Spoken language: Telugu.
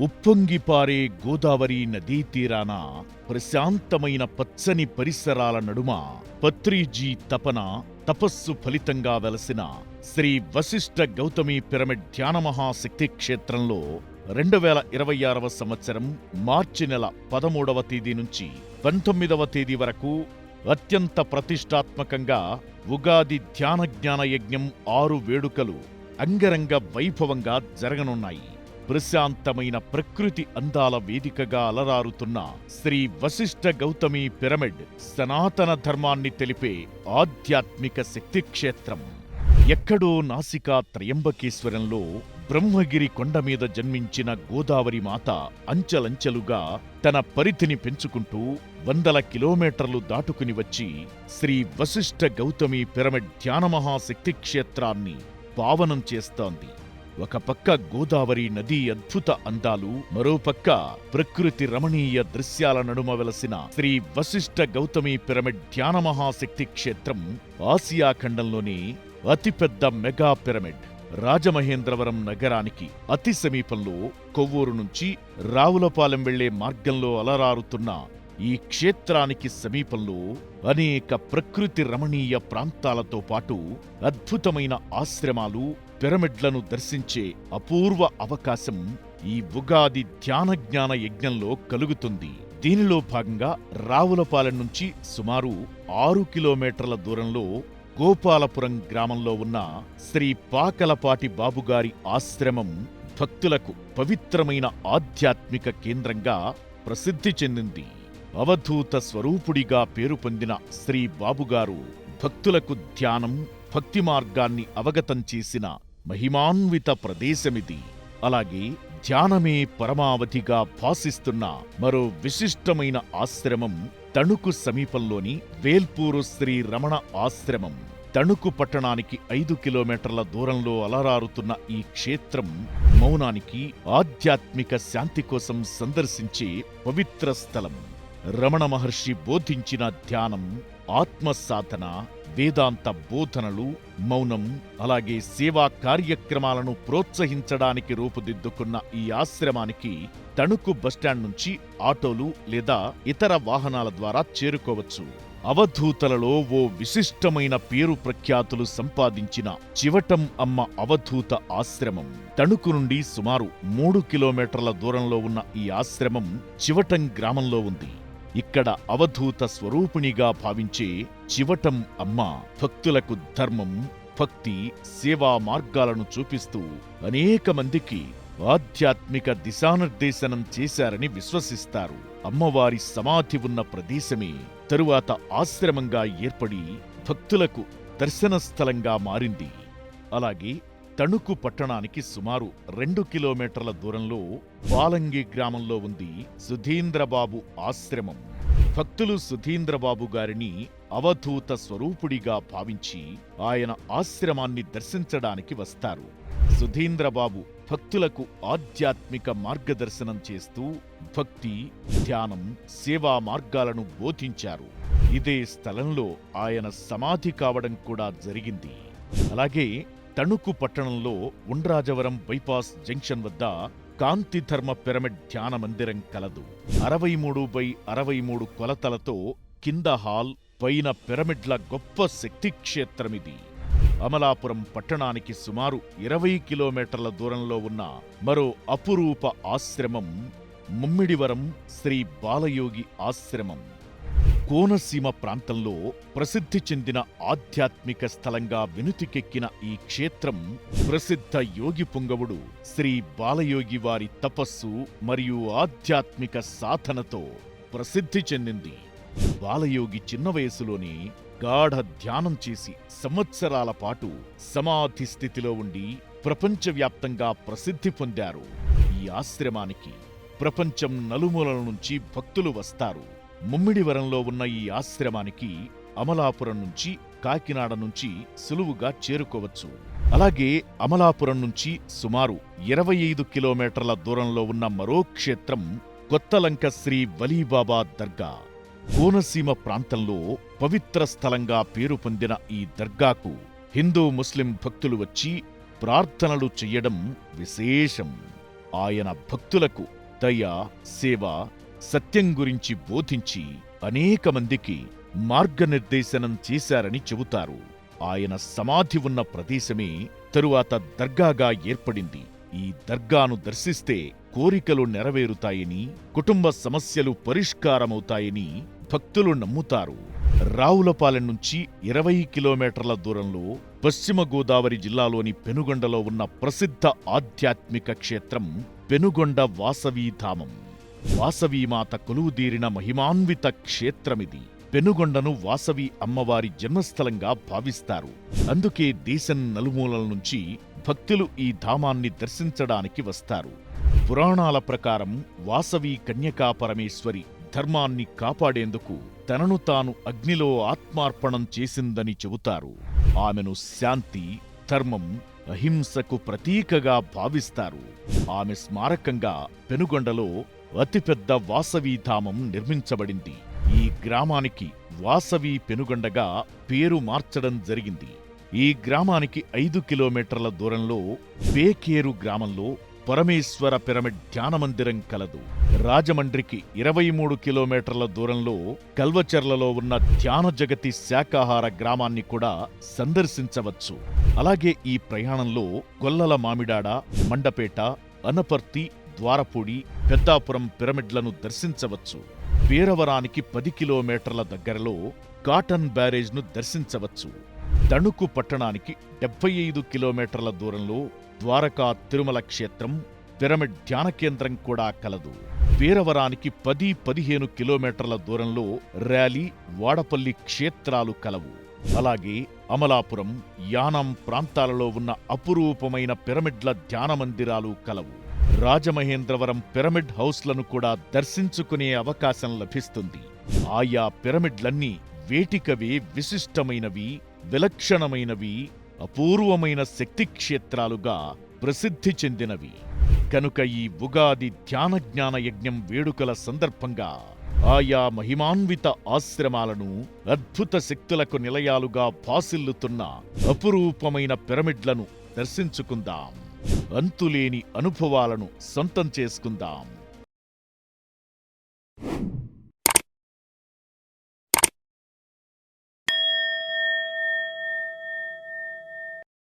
ఉప్పొంగిపారే గోదావరి నదీ తీరాన ప్రశాంతమైన పచ్చని పరిసరాల నడుమ పత్రిజీ తపన తపస్సు ఫలితంగా వెలసిన శ్రీ వశిష్ఠ గౌతమి పిరమిడ్ ధ్యాన మహాశక్తి క్షేత్రంలో 2026వ సంవత్సరం మార్చి నెల 13వ తేదీ నుంచి 19వ తేదీ వరకు అత్యంత ప్రతిష్టాత్మకంగా ఉగాది ధ్యాన జ్ఞాన యజ్ఞం 6 వేడుకలు అంగరంగ వైభవంగా జరగనున్నాయి. ప్రశాంతమైన ప్రకృతి అందాల వేదికగా అలరారుతున్న శ్రీ వశిష్ఠ గౌతమి పిరమిడ్ సనాతన ధర్మాన్ని తెలిపే ఆధ్యాత్మిక శక్తిక్షేత్రం. ఎక్కడో నాసికా త్రయంబకేశ్వరంలో బ్రహ్మగిరి కొండమీద జన్మించిన గోదావరి మాత అంచెలంచెలుగా తన పరిధిని పెంచుకుంటూ వందల కిలోమీటర్లు దాటుకుని వచ్చి శ్రీ వశిష్ఠ గౌతమి పిరమిడ్ ధ్యాన మహాశక్తి క్షేత్రాన్ని పావనం చేస్తోంది. ఒక పక్క గోదావరి నదీ అద్భుత అందాలు, మరోపక్క ప్రకృతి రమణీయ దృశ్యాల నడుమ వెలసిన శ్రీ వశిష్ఠ గౌతమి పిరమిడ్ ధ్యాన మహాశక్తి క్షేత్రం ఆసియా ఖండంలోనే అతిపెద్ద మెగా పిరమిడ్. రాజమహేంద్రవరం నగరానికి అతి సమీపంలో కొవ్వూరు నుంచి రావులపాలెం వెళ్లే మార్గంలో అలరారుతున్న ఈ క్షేత్రానికి సమీపంలో అనేక ప్రకృతి రమణీయ ప్రాంతాలతో పాటు అద్భుతమైన ఆశ్రమాలు, పిరమిడ్లను దర్శించే అపూర్వ అవకాశం ఈ ఉగాది ధ్యాన జ్ఞాన యజ్ఞంలో కలుగుతుంది. దీనిలో భాగంగా రావులపాలెం నుంచి సుమారు 6 కిలోమీటర్ల దూరంలో గోపాలపురం గ్రామంలో ఉన్న శ్రీ పాకలపాటి బాబుగారి ఆశ్రమం భక్తులకు పవిత్రమైన ఆధ్యాత్మిక కేంద్రంగా ప్రసిద్ధి చెందింది. అవధూత స్వరూపుడిగా పేరు పొందిన శ్రీ బాబుగారు భక్తులకు ధ్యానం, భక్తి మార్గాన్ని అవగతం చేసిన మహిమాన్విత ప్రదేశమిది. అలాగే ధ్యానమే పరమావధిగా భాసిస్తున్న మరో విశిష్టమైన ఆశ్రమం తణుకు సమీపంలోని వేల్పూరు శ్రీ రమణ ఆశ్రమం. తణుకు పట్టణానికి 5 కిలోమీటర్ల దూరంలో అలరారుతున్న ఈ క్షేత్రం మౌనానికి, ఆధ్యాత్మిక శాంతి కోసం సందర్శించే పవిత్ర స్థలం. రమణ మహర్షి బోధించిన ధ్యానం, ఆత్మసాధన, వేదాంత బోధనలు, మౌనం, అలాగే సేవా కార్యక్రమాలను ప్రోత్సహించడానికి రూపుదిద్దుకున్న ఈ ఆశ్రమానికి తణుకు బస్టాండ్ నుంచి ఆటోలు లేదా ఇతర వాహనాల ద్వారా చేరుకోవచ్చు. అవధూతలలో ఓ విశిష్టమైన పేరు ప్రఖ్యాతులు సంపాదించిన చివటం అమ్మ అవధూత ఆశ్రమం. తణుకు నుండి సుమారు 3 కిలోమీటర్ల దూరంలో ఉన్న ఈ ఆశ్రమం చివటం గ్రామంలో ఉంది. ఇక్కడ అవధూత స్వరూపిణిగా భావించే చివటం అమ్మ భక్తులకు ధర్మం, భక్తి, సేవా మార్గాలను చూపిస్తూ అనేక మందికి ఆధ్యాత్మిక దిశానిర్దేశనం చేశారని విశ్వసిస్తారు. అమ్మవారి సమాధి ఉన్న ప్రదేశమే తరువాత ఆశ్రమంగా ఏర్పడి భక్తులకు దర్శన స్థలంగా మారింది. అలాగే తణుకు పట్టణానికి సుమారు 2 కిలోమీటర్ల దూరంలో బాలంగి గ్రామంలో ఉంది సుధీంద్రబాబు ఆశ్రమం. భక్తులు సుధీంద్రబాబు గారిని అవధూత స్వరూపుడిగా భావించి ఆయన ఆశ్రమాన్ని దర్శించడానికి వస్తారు. సుధీంద్రబాబు భక్తులకు ఆధ్యాత్మిక మార్గదర్శనం చేస్తూ భక్తి, ధ్యానం, సేవా మార్గాలను బోధించారు. ఇదే స్థలంలో ఆయన సమాధి కావడం కూడా జరిగింది. అలాగే తణుకు పట్టణంలో ఉండ్రాజవరం బైపాస్ జంక్షన్ వద్ద కాంతిధర్మ పిరమిడ్ ధ్యాన మందిరం కలదు. 63x63 కొలతలతో కింద హాల్, పైన పిరమిడ్ల గొప్ప శక్తి క్షేత్రమిది. అమలాపురం పట్టణానికి సుమారు 20 కిలోమీటర్ల దూరంలో ఉన్న మరో అపురూప ఆశ్రమం ముమ్మిడివరం శ్రీ బాలయోగి ఆశ్రమం. కోనసీమ ప్రాంతంలో ప్రసిద్ధి చెందిన ఆధ్యాత్మిక స్థలంగా వెనుతికెక్కిన ఈ క్షేత్రం ప్రసిద్ధ యోగి పుంగవుడు శ్రీ బాలయోగి వారి తపస్సు మరియు ఆధ్యాత్మిక సాధనతో ప్రసిద్ధి చెందింది. బాలయోగి చిన్న వయసులోనే గాఢ ధ్యానం చేసి సంవత్సరాల పాటు సమాధి స్థితిలో ఉండి ప్రపంచవ్యాప్తంగా ప్రసిద్ధి పొందారు. ఈ ఆశ్రమానికి ప్రపంచం నలుమూలల నుంచి భక్తులు వస్తారు. ముమ్మిడివరంలో ఉన్న ఈ ఆశ్రమానికి అమలాపురం నుంచి, కాకినాడ నుంచి సులువుగా చేరుకోవచ్చు. అలాగే అమలాపురం నుంచి సుమారు 25 కిలోమీటర్ల దూరంలో ఉన్న మరో క్షేత్రం కొత్తలంక శ్రీ వలీబాబా దర్గా. కోనసీమ ప్రాంతంలో పవిత్ర స్థలంగా పేరు పొందిన ఈ దర్గాకు హిందూ, ముస్లిం భక్తులు వచ్చి ప్రార్థనలు చెయ్యడం విశేషం. ఆయన భక్తులకు దయ, సేవ, సత్యం గురించి బోధించి అనేక మందికి మార్గనిర్దేశనం చేశారని చెబుతారు. ఆయన సమాధి ఉన్న ప్రదేశమే తరువాత దర్గాగా ఏర్పడింది. ఈ దర్గాను దర్శిస్తే కోరికలు నెరవేరుతాయని, కుటుంబ సమస్యలు పరిష్కారమవుతాయని భక్తులు నమ్ముతారు. రావులపాలెం నుంచి 20 కిలోమీటర్ల దూరంలో పశ్చిమ గోదావరి జిల్లాలోని పెనుగొండలో ఉన్న ప్రసిద్ధ ఆధ్యాత్మిక క్షేత్రం పెనుగొండ వాసవీధామం. వాసవీమాత కొలువుదీరిన మహిమాన్విత క్షేత్రమిది. పెనుగొండను వాసవి అమ్మవారి జన్మస్థలంగా భావిస్తారు. అందుకే దేశం నలుమూలల నుంచి భక్తులు ఈ ధామాన్ని దర్శించడానికి వస్తారు. పురాణాల ప్రకారం వాసవి కన్యకా పరమేశ్వరి ధర్మాన్ని కాపాడేందుకు తనను తాను అగ్నిలో ఆత్మార్పణం చేసిందని చెబుతారు. ఆమెను శాంతి, ధర్మం, అహింసకు ప్రతీకగా భావిస్తారు. ఆమె స్మారకంగా పెనుగొండలో అతిపెద్ద వాసవీధామం నిర్మించబడింది. ఈ గ్రామానికి వాసవి పెనుగొండగా పేరు మార్చడం జరిగింది. ఈ గ్రామానికి 5 కిలోమీటర్ల దూరంలో పేకేరు గ్రామంలో పరమేశ్వర పిరమిడ్ ధ్యానమందిరం కలదు. రాజమండ్రికి 23 కిలోమీటర్ల దూరంలో కల్వచర్లలో ఉన్న ధ్యాన జగతి శాకాహార గ్రామాన్ని కూడా సందర్శించవచ్చు. అలాగే ఈ ప్రయాణంలో గొల్లల మామిడాడ, మండపేట, అనపర్తి, ద్వారపూడి, పెద్దాపురం పిరమిడ్లను దర్శించవచ్చు. వీరవరానికి 10 కిలోమీటర్ల దగ్గరలో కాటన్ బ్యారేజ్ను దర్శించవచ్చు. తణుకు పట్టణానికి 75 కిలోమీటర్ల దూరంలో ద్వారకా తిరుమల క్షేత్రం, పిరమిడ్ ధ్యాన కేంద్రం కూడా కలదు. వీరవరానికి 10-15 కిలోమీటర్ల దూరంలో ర్యాలీ, వాడపల్లి క్షేత్రాలు కలవు. అలాగే అమలాపురం, యానాం ప్రాంతాలలో ఉన్న అపురూపమైన పిరమిడ్ల ధ్యాన మందిరాలు కలవు. రాజమహేంద్రవరం పిరమిడ్ హౌస్లను కూడా దర్శించుకునే అవకాశం లభిస్తుంది. ఆయా పిరమిడ్లన్నీ వేటికవే విశిష్టమైనవి, విలక్షణమైనవి, అపూర్వమైన శక్తిక్షేత్రాలుగా ప్రసిద్ధి చెందినవి. కనుక ఈ ఉగాది ధ్యాన జ్ఞాన యజ్ఞం వేడుకల సందర్భంగా ఆయా మహిమాన్విత ఆశ్రమాలను, అద్భుత శక్తులకు నిలయాలుగా భాసిల్లుతున్న అపురూపమైన పిరమిడ్లను దర్శించుకుందాం. అంతులేని అనుభవాలను సొంతం చేసుకుందాం.